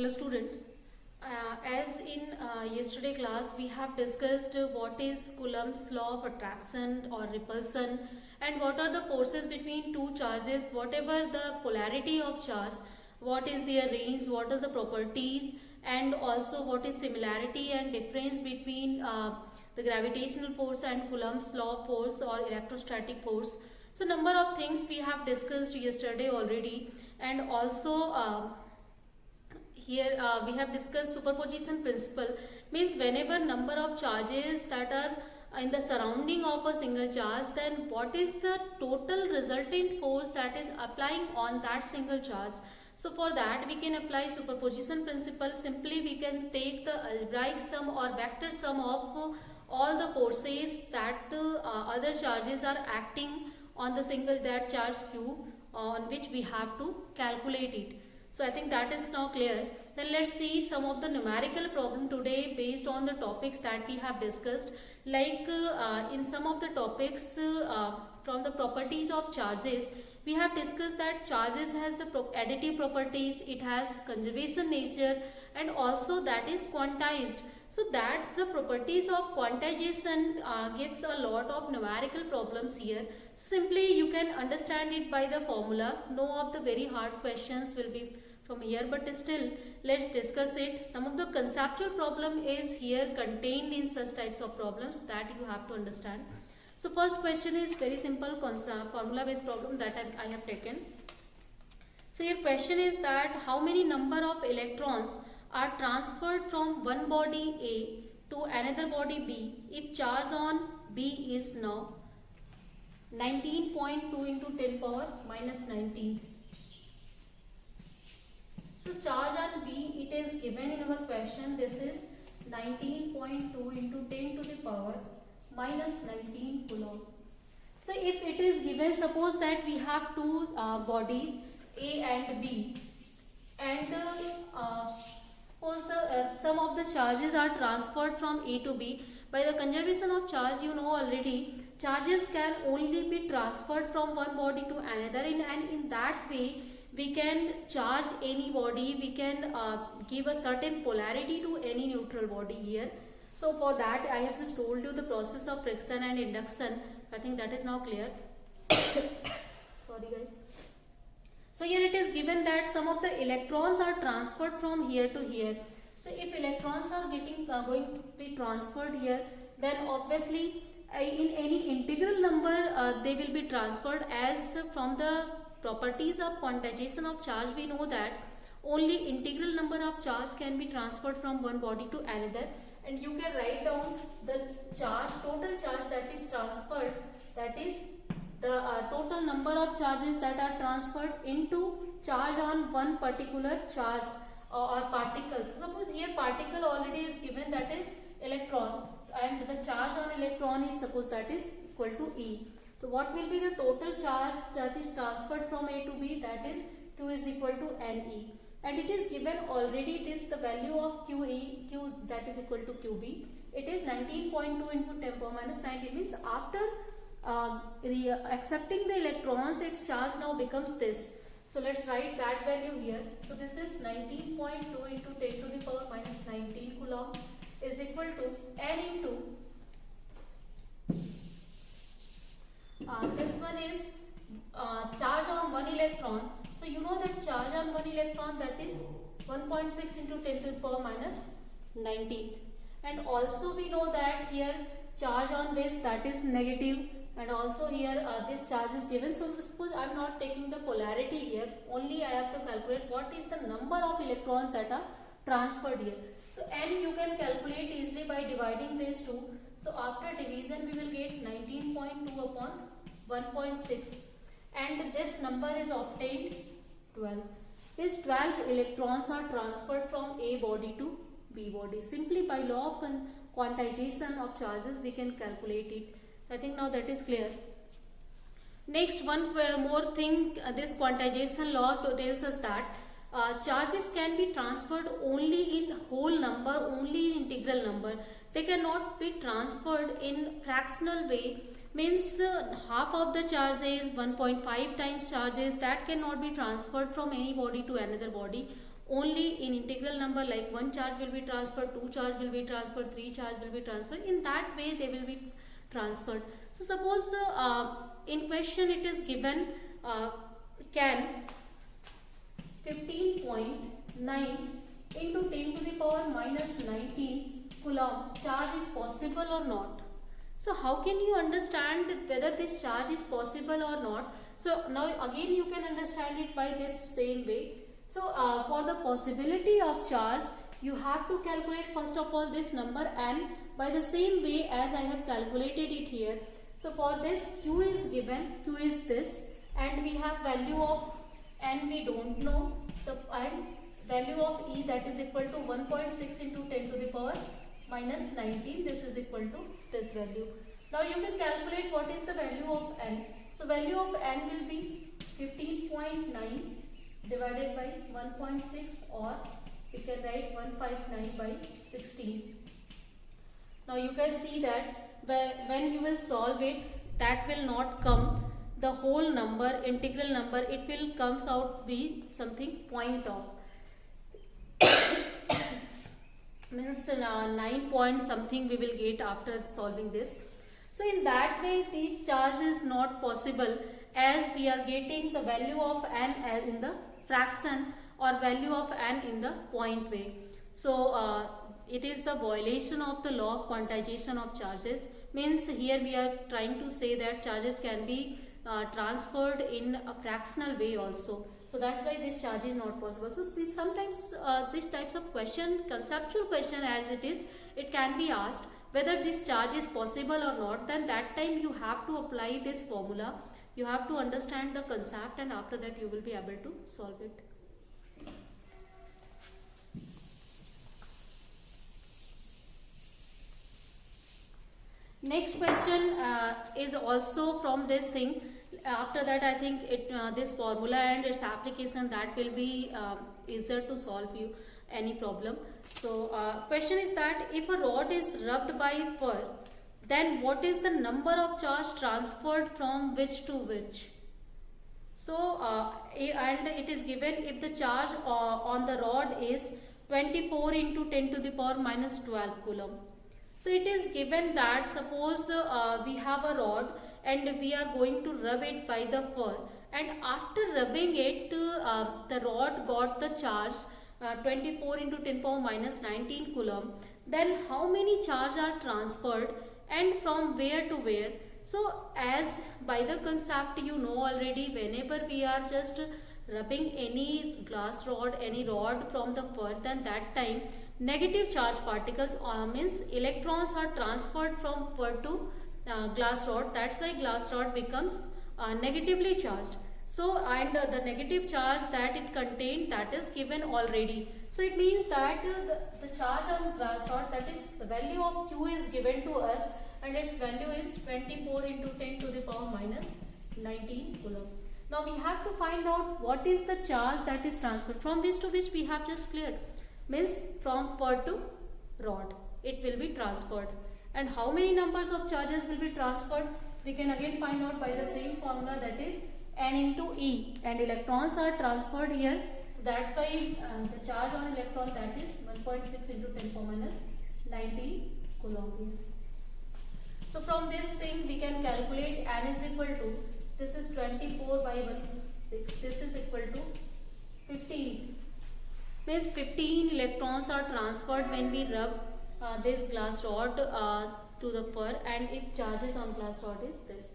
Hello students. As in yesterday class we have discussed what is Coulomb's law of attraction or repulsion and what are the forces between two charges, whatever the polarity of charge, what is their range, what is the properties, and also what is similarity and difference between the gravitational force and Coulomb's law of force or electrostatic force. So number of things we have discussed yesterday already, and also here we have discussed superposition principle. Means whenever number of charges that are in the surrounding of a single charge, then what is the total resultant force that is applying on that single charge. So for that we can apply superposition principle. Simply we can take the algebraic sum or vector sum of all the forces that other charges are acting on the single that charge q, on which we have to calculate it. So I think that is now clear. Then let's see some of the numerical problem today based on the topics that we have discussed. Like in some of the topics from the properties of charges, we have discussed that charges has the additive properties, it has conservation nature, and also that is quantized. So that the properties of quantization gives a lot of numerical problems here. So simply you can understand it by the formula. No of the very hard questions will be from here, but still let's discuss it. Some of the conceptual problem is here contained in such types of problems that you have to understand. So first question is very simple formula based problem that I have taken. So your question is that how many number of electrons are transferred from one body A to another body B if charge on B is now 19.2 into 10 power minus 19. So charge on B, it is given in our question. This is 19.2 into 10 to the power minus 19 coulomb. So if it is given, suppose that we have two bodies A and B, and some of the charges are transferred from A to B. By the conservation of charge, you know already, charges can only be transferred from one body to another, and in that way we can charge any body, we can give a certain polarity to any neutral body here. So for that I have just told you the process of friction and induction. I think that is now clear. Sorry guys. So here it is given that some of the electrons are transferred from here to here. So if electrons are going to be transferred here, then obviously in any integral number they will be transferred, as from the properties of quantization of charge we know that only integral number of charge can be transferred from one body to another, and you can write down the charge, total charge that is transferred, that is the total number of charges that are transferred into charge on one particular charge or particle. So suppose here particle already is given, that is electron, and the charge on electron is suppose that is equal to E. So what will be the total charge that is transferred from A to B, that is Q is equal to NE, and it is given already this the value of Q that is equal to QB. It is 19.2 into 10 power minus 19, means after accepting the electrons, its charge now becomes this. So let's write that value here. So this is 19.2 into 10 to the power minus 19 coulomb is equal to N into this one is charge on one electron. So you know that charge on one electron, that is 1.6 into 10 to the power minus 19, and also we know that here charge on this, that is negative, and also here this charge is given. So suppose I am not taking the polarity here, only I have to calculate what is the number of electrons that are transferred here. So N you can calculate easily by dividing these two. So after division we will get 19.2 upon 1.6, and this number is obtained 12. These 12 electrons are transferred from A body to B body. Simply by law of quantization of charges we can calculate it. I think now that is clear. Next one more thing, this quantization law tells us that charges can be transferred only in whole number, only in integral number. They cannot be transferred in fractional way, means half of the charges, 1.5 times charges, that cannot be transferred from any body to another body. only in integral number, like 1 charge will be transferred, 2 charge will be transferred, 3 charge will be transferred. In that way they will be transferred. So suppose in question it is given can 15.9 into 10 to the power minus 19 coulomb charge is possible or not. So how can you understand whether this charge is possible or not? So now again you can understand it by this same way. So for the possibility of charge, you have to calculate first of all this number n by the same way as I have calculated it here. So for this q is given, q is this, and we have value of n we don't know, and value of E that is equal to 1.6 into 10 to the power minus 19, this is equal to this value. Now you can calculate what is the value of n. So value of n will be 15.9 divided by 1.6, or we can write 159 by 16. Now you can see that when you will solve it, that will not come the whole number, integral number, it will comes out be something point of means 9 point something we will get after solving this. So in that way these charge is not possible, as we are getting the value of n as in the fraction or value of n in the point way. So it is the violation of the law of quantization of charges. Means here we are trying to say that charges can be transferred in a fractional way also. So that's why this charge is not possible. So this sometimes these types of question, conceptual question as it is, it can be asked whether this charge is possible or not. Then that time you have to apply this formula. You have to understand the concept, and after that you will be able to solve it. Next question is also from this thing. After that I think this formula and its application, that will be easier to solve you any problem. So question is that if a rod is rubbed by fur, then what is the number of charge transferred from which to which? So and it is given if the charge on the rod is 24 into 10 to the power minus 12 coulomb. So it is given that suppose we have a rod and we are going to rub it by the fur, and after rubbing it the rod got the charge 24 into 10 power minus 19 coulomb. Then how many charge are transferred and from where to where? So as by the concept you know already, whenever we are just rubbing any glass rod, any rod from the fur, then that time negative charge particles means electrons are transferred from fur to glass rod. That's why glass rod becomes negatively charged. So and the negative charge that it contained, that is given already. So it means that the charge on glass rod, that is the value of Q is given to us, and its value is 24 into 10 to the power minus 19 coulomb. Now we have to find out what is the charge that is transferred from which to which we have just cleared. Means from fur to rod it will be transferred, and how many numbers of charges will be transferred we can again find out by the same formula, that is n into E, and electrons are transferred here. So that's why the charge on electron, that is 1.6 into 10 power minus 19 coulomb here. So from this thing we can calculate n is equal to, this is 24 by 1.6, this is equal to 15. Means 15 electrons are transferred when we rub this glass rod to the fur, and if charges on glass rod is this.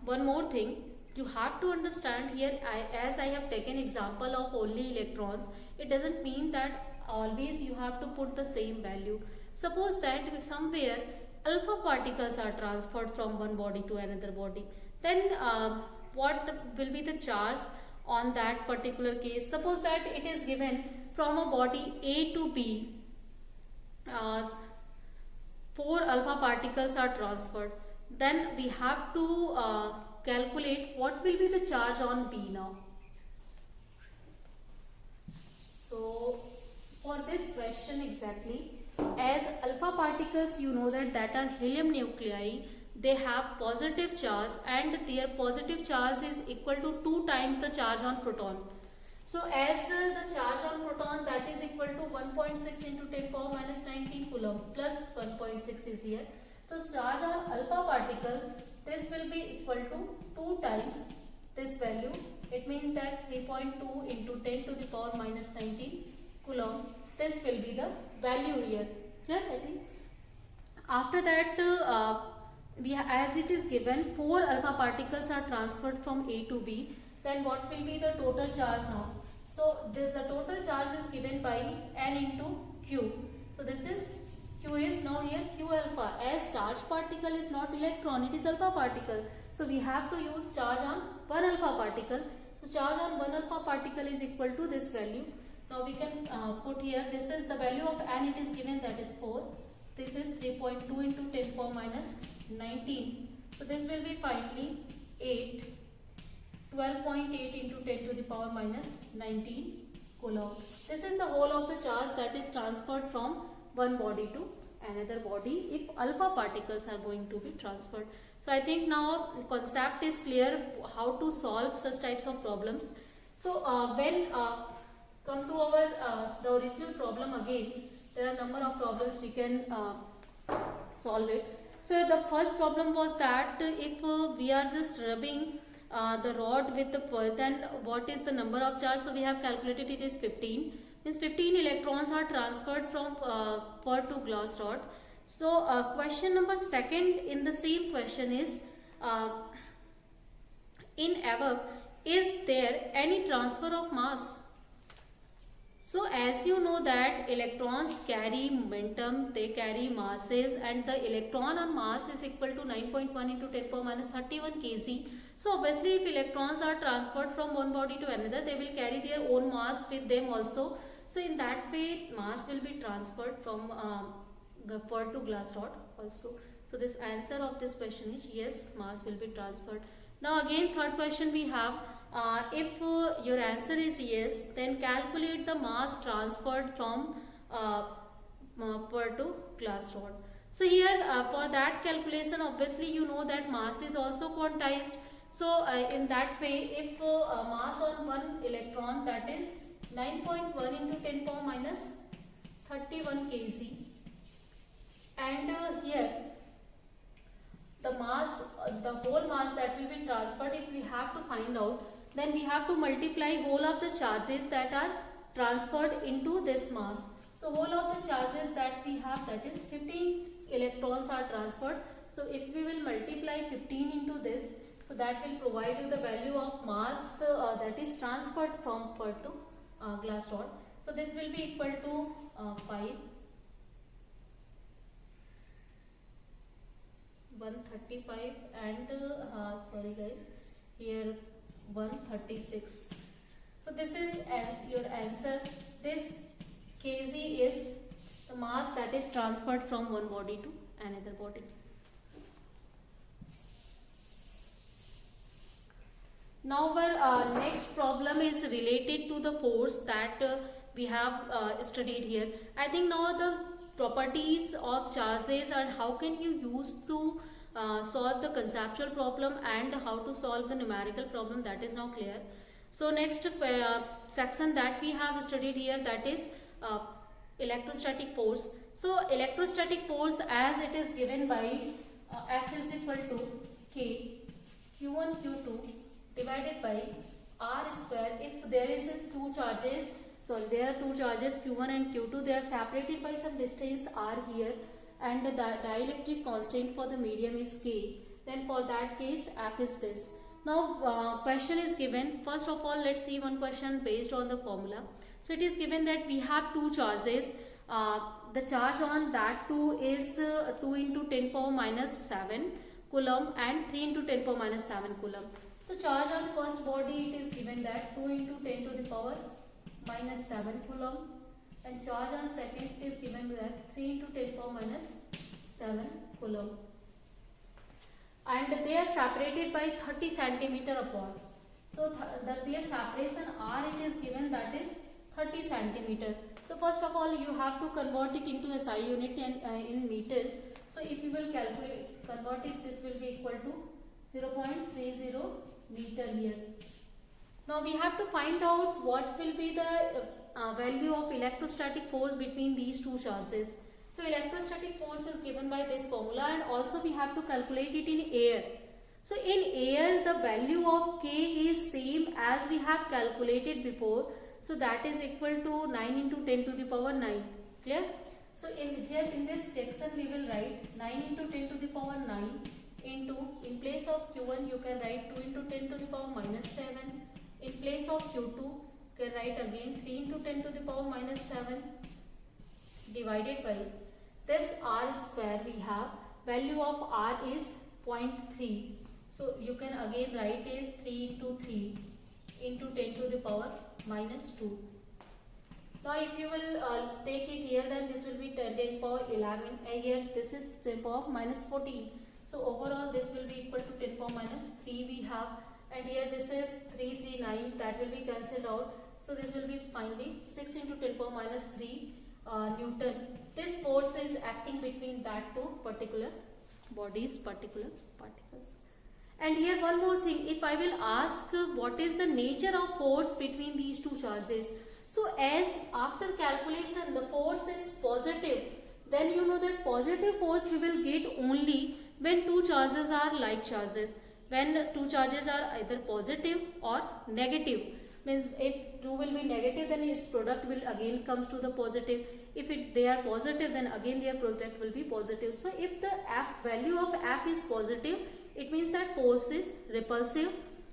One more thing you have to understand here, as I have taken example of only electrons, it doesn't mean that always you have to put the same value. Suppose that if somewhere alpha particles are transferred from one body to another body, then what will be the charge on that particular case? Suppose that it is given from a body A to B, 4 alpha particles are transferred, then we have to calculate what will be the charge on B now. So for this question exactly, as alpha particles you know that are helium nuclei, they have positive charge, and their positive charge is equal to 2 times the charge on proton. So as the charge on proton, that is equal to 1.6 into 10 power minus 19 coulomb plus 1.6 is here. So charge on alpha particle, this will be equal to 2 times this value. It means that 3.2 into 10 to the power minus 19 coulomb. This will be the value here. Clear? I think. After that, as it is given, 4 alpha particles are transferred from A to B. Then what will be the total charge now? So the total charge is given by N into Q. So this is Q is now here Q alpha. As charge particle is not electron, it is alpha particle. So we have to use charge on 1 alpha particle. So charge on 1 alpha particle is equal to this value. Now we can put here, this is the value of N, it is given, that is 4. This is 3.2 into 10 power minus 19. So this will be finally 8. 12.8 into 10 to the power minus 19 coulomb. This is the whole of the charge that is transferred from one body to another body if alpha particles are going to be transferred. So I think now the concept is clear how to solve such types of problems. So when come to our the original problem again, there are a number of problems we can solve it. So the first problem was that if we are just rubbing the rod with the pearl, then what is the number of charge? So we have calculated it is 15. Means 15 electrons are transferred from pearl to glass rod. So question number second in the same question is in above, is there any transfer of mass? So as you know that electrons carry momentum, they carry masses, and the electron on mass is equal to 9.1 into 10 power minus 31 kg. So obviously if electrons are transferred from one body to another, they will carry their own mass with them also. So in that way mass will be transferred from pearl to glass rod also. So this answer of this question is yes, mass will be transferred. Now again third question we have, if your answer is yes, then calculate the mass transferred from pearl to glass rod. So here for that calculation, obviously you know that mass is also quantized. So in that way, if mass on one electron, that is 9.1 into 10 power minus 31 kg, and here the mass, the whole mass that will be transferred, if we have to find out, then we have to multiply whole of the charges that are transferred into this mass. So whole of the charges that we have, that is 15 electrons are transferred. So if we will multiply 15 into this, so that will provide you the value of mass that is transferred from pearl to glass rod. So this will be equal to 5, 135, and sorry guys, here 136. So this is your answer. This kg is the mass that is transferred from one body to another body. Now our next problem is related to the force that we have studied here. I think now the properties of charges and how can you use to solve the conceptual problem and how to solve the numerical problem, that is now clear. So next section that we have studied here, that is electrostatic force. So electrostatic force, as it is given by F is equal to K Q1 Q2 divided by R square. If there is two charges, so there are two charges Q1 and Q2, they are separated by some distance R here, and the dielectric constant for the medium is K, then for that case F is this. Now question is given. First of all, let's see one question based on the formula. So it is given that we have two charges. The charge on that two is 2 into 10 power minus 7 coulomb and 3 into 10 power minus 7 coulomb. So charge on first body, it is given that 2 into 10 to the power minus 7 coulomb, and charge on second is given that 3 into 10 power minus 7 coulomb, and they are separated by 30 centimeter apart. So their separation R, it is given, that is 30 centimeter. So first of all you have to convert it into SI unit and in meters. So if you will convert it, this will be equal to 0.30 meter here. Now we have to find out what will be the value of electrostatic force between these two charges. So electrostatic force is given by this formula, and also we have to calculate it in air. So in air the value of K is same as we have calculated before. So that is equal to 9 into 10 to the power 9. Clear? So in this section we will write 9 into 10 to the power 9 into, in place of Q1 you can write 2 into 10 to the power minus 7. In place of Q2 you can write again 3 into 10 to the power minus 7 divided by this R square. We have value of R is 0.3. So you can again write it 3 into 3 into 10 to the power minus 2. Now if you will take it here, then this will be 10 power 11, and here this is 10 power minus 14. So overall this will be equal to 10 power minus 3 we have, and here this is 339, that will be cancelled out. So this will be finally 6 into 10 power minus 3 Newton. This force is acting between that two particular bodies, particular particles. And here one more thing, if I will ask what is the nature of force between these two charges. So as after calculation the force is positive, then you know that positive force we will get only when two charges are like charges. When two charges are either positive or negative, means if two will be negative then its product will again comes to the positive. If they are positive, then again their product will be positive. So if the value of F is positive, it means that force is repulsive.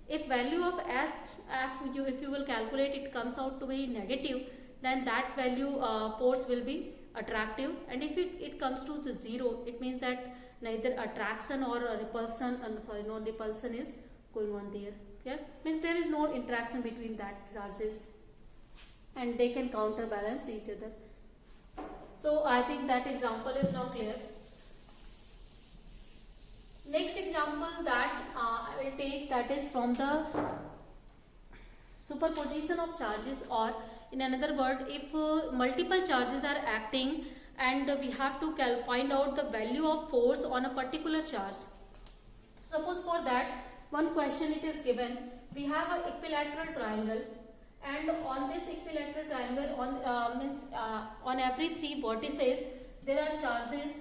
If value of if you will calculate, it comes out to be negative, then that value force will be attractive. And if it comes to the 0, it means that neither attraction or repulsion, no repulsion is going on there. Yeah, means there is no interaction between that charges, and they can counterbalance each other. So I think that example is now clear. Next example that I will take, that is from the superposition of charges, or in another word, if multiple charges are acting and we have to find out the value of force on a particular charge. Suppose for that one question it is given, we have an equilateral triangle, and on this equilateral triangle on every three vertices there are charges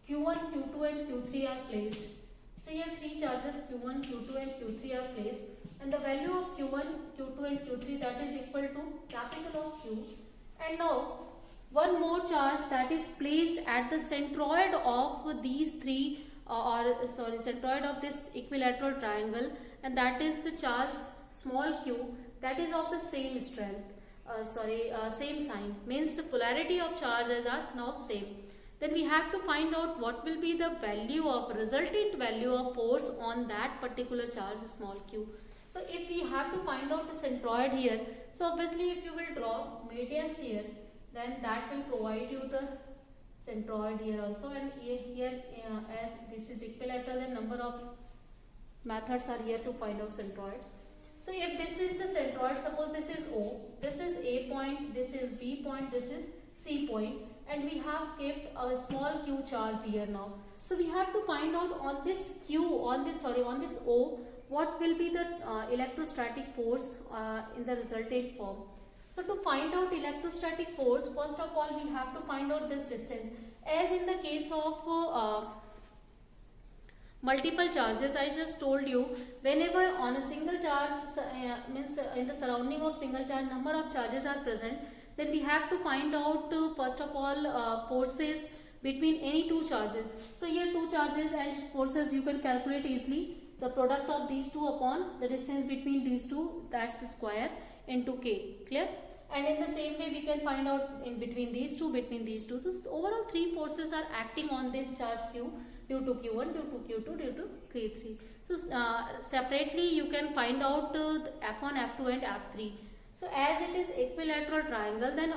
Q1, Q2 and Q3 are placed. So here three charges Q1, Q2 and Q3 are placed, and the value of Q1, Q2 and Q3, that is equal to capital of Q. And now one more charge that is placed at the centroid of these three centroid of this equilateral triangle, and that is the charge small q, that is of the same strength, same sign, means the polarity of charges are now same. Then we have to find out what will be the value of resultant value of force on that particular charge small q. So if we have to find out the centroid here, so obviously if you will draw medians here, then that will provide you the centroid here also, and here as this is equilateral, and number of methods are here to find out centroids. So if this is the centroid, suppose this is O, this is A point, this is B point, this is C point, and we have kept a small q charge here now. So we have to find out on this Q, on this O, what will be the electrostatic force in the resultant form. So to find out electrostatic force, first of all we have to find out this distance. As in the case of multiple charges, I just told you, whenever on a single charge, means in the surrounding of single charge number of charges are present, then we have to find out first of all forces between any two charges. So here two charges and forces you can calculate easily. The product of these two upon the distance between these two, that's square into k. Clear? And in the same way we can find out in between these two. So overall three forces are acting on this charge q, due to q1, due to q2, due to q3. So separately you can find out f1, f2 and f3. So as it is equilateral triangle, then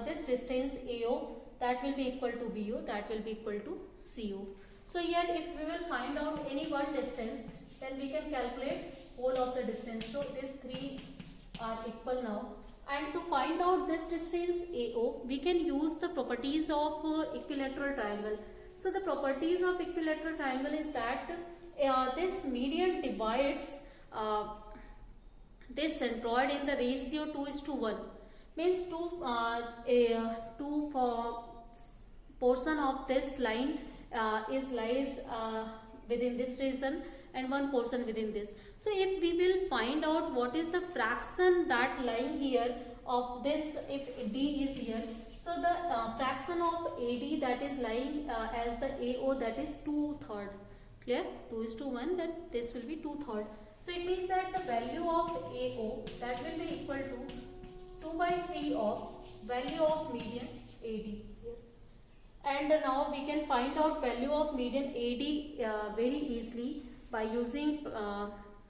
this distance AO, that will be equal to BO, that will be equal to CO. So here if we will find out any one distance, then we can calculate whole of the distance. So these three are equal now. And to find out this distance AO, we can use the properties of equilateral triangle. So the properties of equilateral triangle is that this median divides this centroid in the ratio 2:1, means two portion of this line lies within this region and one portion within this. So if we will find out what is the fraction that lying here of this, if D is here, so the fraction of AD that is lying as the AO, that is 2/3. Clear? 2:1, then this will be 2/3. So it means that the value of AO that will be equal to 2/3 of value of median AD. And now we can find out value of median AD very easily by using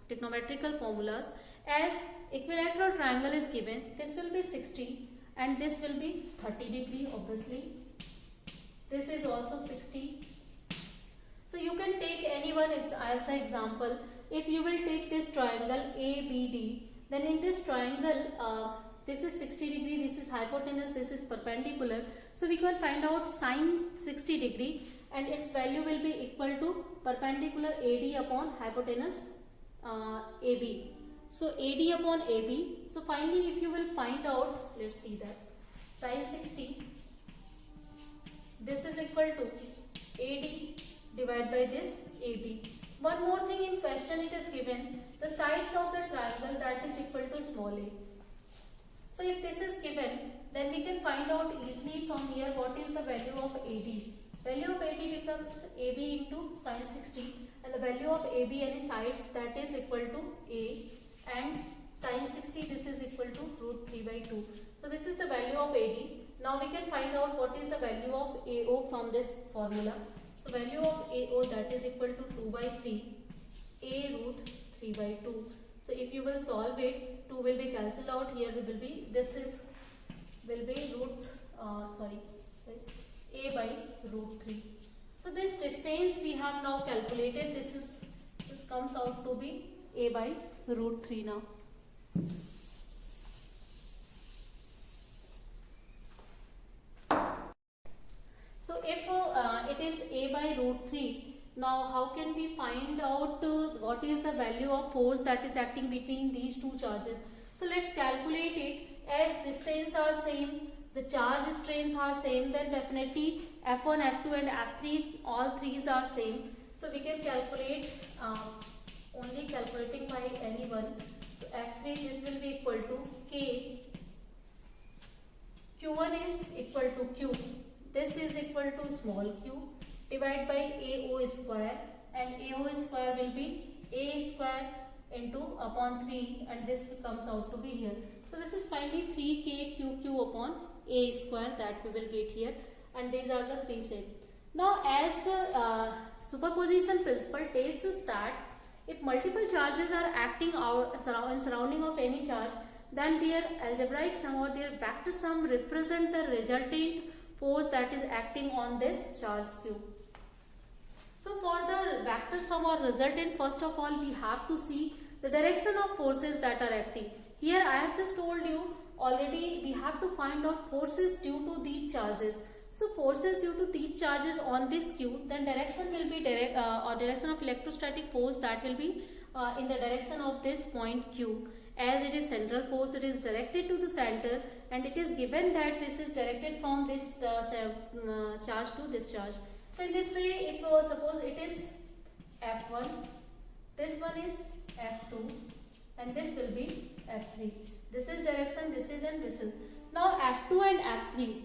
trigonometrical formulas. As equilateral triangle is given, this will be 60 and this will be 30 degree obviously. This is also 60. So you can take anyone as an example. If you will take this triangle ABD, then in this triangle this is 60 degree, this is hypotenuse, this is perpendicular. So we can find out sine 60 degree and its value will be equal to perpendicular AD upon hypotenuse AB. So AD upon AB. So finally if you will find out, let's see that sine 60, this is equal to AD divided by this AB. One more thing in question, it is given the sides of the triangle that is equal to small a. So if this is given, then we can find out easily from here what is the value of AD. Value of AD becomes AB into sine 60 and the value of AB any sides that is equal to A, and sine 60 this is equal to √3/2. So this is the value of AD. Now we can find out what is the value of AO from this formula. So value of AO that is equal to 2/3 A √3/2. So if you will solve it, 2 will be cancelled out. Here will be, this will be A by √3. So this distance we have now calculated. This comes out to be A by √3 now. So if it is A by √3, now how can we find out what is the value of force that is acting between these two charges? So let's calculate it. As distance are same, the charge strength are same, then definitely F1, F2 and F3 all threes are same. So we can calculate only calculating by any one. So F3 this will be equal to K. Q1 is equal to Q. This is equal to small q divided by AO square, and AO square will be A square into upon 3, and this comes out to be here. So this is finally 3KQQ upon A square that we will get here, and these are the three sets. Now as superposition principle tells us that if multiple charges are acting out surrounding of any charge, then their algebraic sum or their vector sum represent the resultant force that is acting on this charge Q. So for the vector sum or resultant, first of all we have to see the direction of forces that are acting. Here I have just told you already, we have to find out forces due to these charges. So forces due to these charges on this Q, then direction will be direction of electrostatic force that will be in the direction of this point Q. As it is central force, it is directed to the center, and it is given that this is directed from this charge to this charge. So in this way, if suppose it is F1, this one is F2, and this will be F3. This is direction, this is, and this is. Now F2 and F3,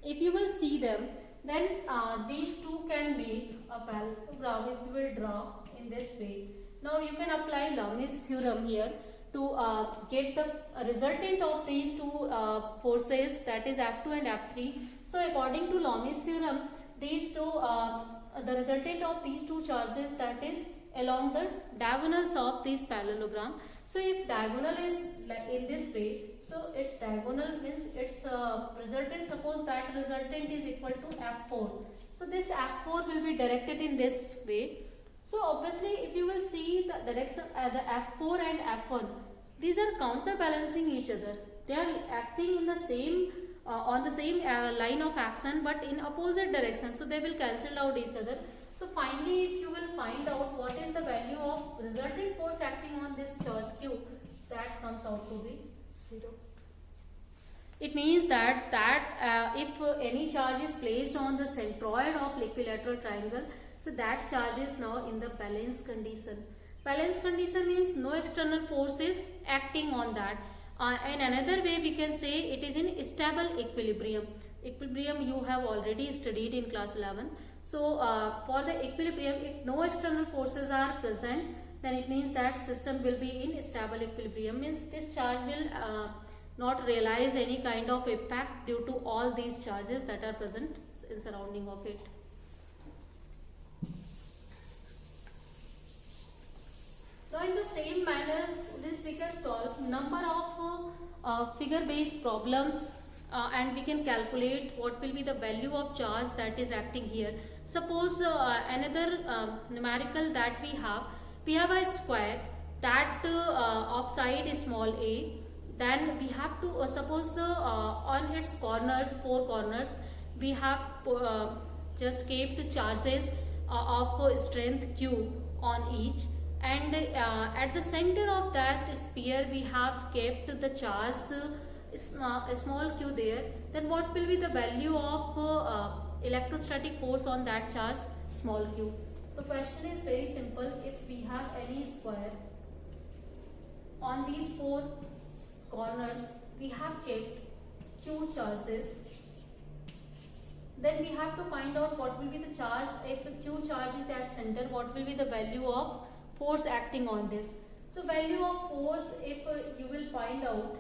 if you will see them, then these two can make a parallelogram if you will draw in this way. Now you can apply Lami's theorem here to get the resultant of these two forces, that is F2 and F3. So according to Lami's theorem, these two the resultant of these two charges, that is along the diagonals of this parallelogram. So if diagonal is in this way, so its diagonal means its resultant, suppose that resultant is equal to F4. So this F4 will be directed in this way. So obviously if you will see the direction the F4 and F1, these are counterbalancing each other. They are acting in the same on the same line of action, but in opposite direction. So they will cancel out each other. So finally, if you will find out what is the value of resultant force acting on this charge Q, that comes out to be 0. It means that if any charge is placed on the centroid of equilateral triangle, so that charge is now in the balance condition. Balance condition means no external force is acting on that. In another way we can say it is in stable equilibrium. Equilibrium you have already studied in class 11. So for the equilibrium, if no external forces are present, then it means that system will be in stable equilibrium. Means this charge will not realize any kind of impact due to all these charges that are present in surrounding of it. Now in the same manner, this we can solve number of figure based problems and we can calculate what will be the value of charge that is acting here. Suppose another numerical that we have a square that of side is small a. Then we have to suppose on its corners, 4 corners, we have just kept charges of strength q on each, and at the center of that sphere we have kept the charge small q there. Then what will be the value of electrostatic force on that charge small q? So question is very simple. If we have any square on these 4 corners, we have kept q charges, then we have to find out what will be the charge. If the q charge is at center, what will be the value of force acting on this? So value of force, if you will find out,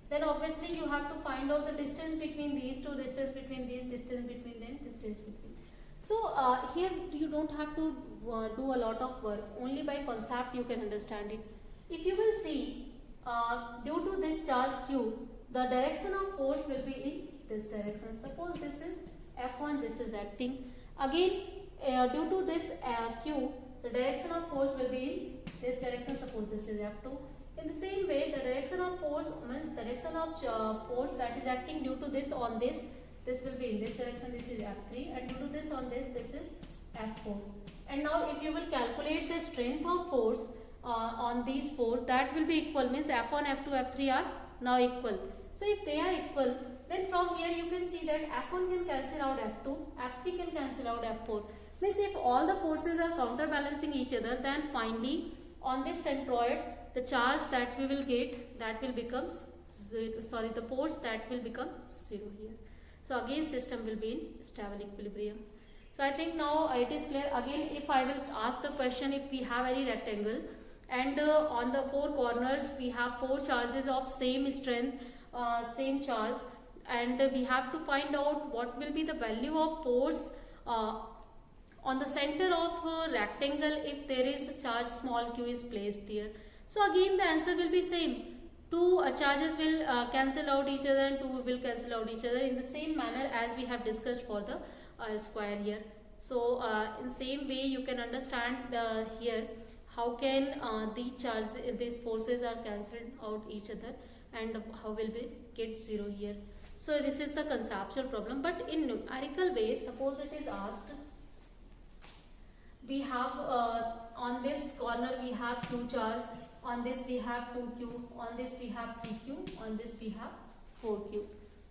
then obviously you have to find out the distance between these two, distance between these, distance between them, distance between. So here you don't have to do a lot of work, only by concept you can understand it. If you will see, due to this charge q, the direction of force will be in this direction. Suppose this is F1, this is acting. Again, due to this q, the direction of force will be in this direction. Suppose this is F2. In the same way, the direction of force means direction of force that is acting due to this on this will be in this direction. This is F3, and due to this on this is F4. And now if you will calculate the strength of force on these 4, that will be equal, means F1, F2, F3 are now equal. So if they are equal, then from here you can see that F1 can cancel out F2, F3 can cancel out F4. Means if all the forces are counterbalancing each other, then finally on this centroid, the charge that we will get, that will become the force that will become 0 here. So again system will be in stable equilibrium. So I think now it is clear. Again, if I will ask the question, if we have any rectangle and on the 4 corners we have 4 charges of same strength, same charge, and we have to find out what will be the value of force on the center of rectangle if there is a charge small q is placed there. So again the answer will be same. 2 charges will cancel out each other and 2 will cancel out each other in the same manner as we have discussed for the square here. So in same way you can understand here how can these forces are cancelled out each other and how will we get 0 here. So this is the conceptual problem, but in numerical way, suppose it is asked, we have on this corner we have 2 charges, on this we have 2q, on this we have 3q, on this we have 4q.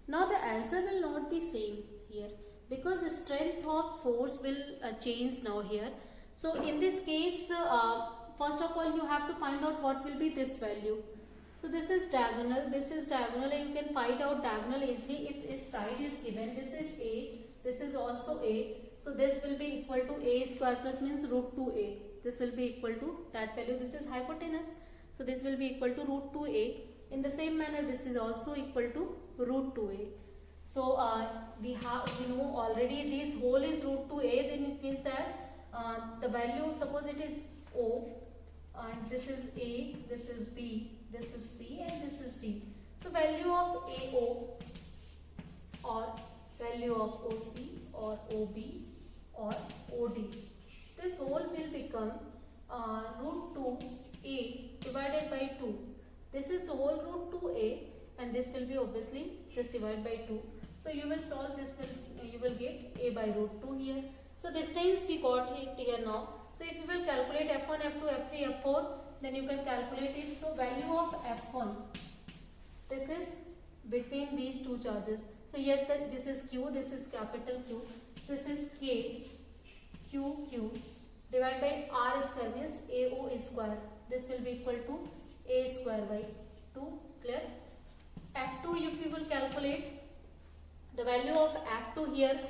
Now the answer will not be same here because the strength of force will change now here. So in this case, first of all you have to find out what will be this value. So this is diagonal, and you can find out diagonal easily if its side is given. This is a, this is also a. So this will be equal to a square plus means root 2a. This will be equal to that value. This is hypotenuse. So this will be equal to root 2a. In the same manner, this is also equal to root 2a. So we know already this whole is root 2a. Then it means that the value, suppose it is O, and this is A, this is B, this is C, and this is D. So value of AO or value of OC or OB or OD, this whole will become root 2a divided by 2. This is whole root 2a and this will be obviously just divided by 2. So you will solve this, you will get a by root 2 here. So distance we got it here now. So if you will calculate F1, F2, F3, F4, then you can calculate it. So value of F1, this is between these two charges. So here this is Q, this is capital Q, this is K, Q divided by R square means AO square. This will be equal to A square by 2. Clear? F2 if you will calculate, the value of F2 here,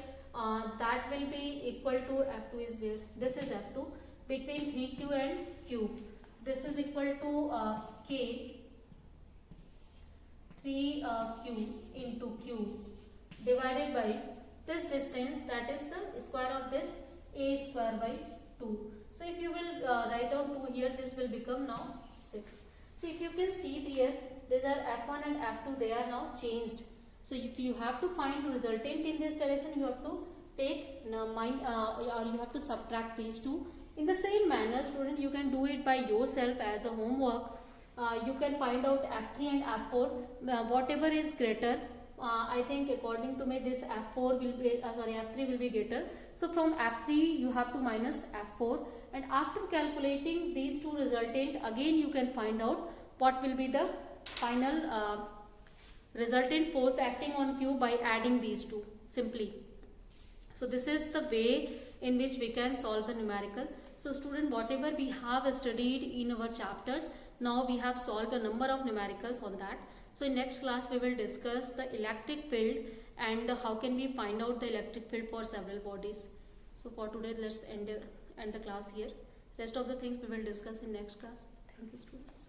that will be equal to, F2 is where, this is F2 between 3Q and Q. So this is equal to K 3Q into Q divided by this distance, that is the square of this, A square by 2. So if you will write down 2 here, this will become now 6. So if you can see here, these are F1 and F2, they are now changed. So if you have to find resultant in this direction, you have to take or you have to subtract these two. In the same manner, student, you can do it by yourself as a homework. You can find out F3 and F4, whatever is greater. I think according to me this F4 will be, F3 will be greater. So from F3 you have to minus F4, and after calculating these two resultant, again you can find out what will be the final resultant force acting on Q by adding these two simply. So this is the way in which we can solve the numerical. So student, whatever we have studied in our chapters, now we have solved a number of numericals on that. So in next class we will discuss the electric field and how can we find out the electric field for several bodies. So for today let's end the class here. Rest of the things we will discuss in next class. Thank you students.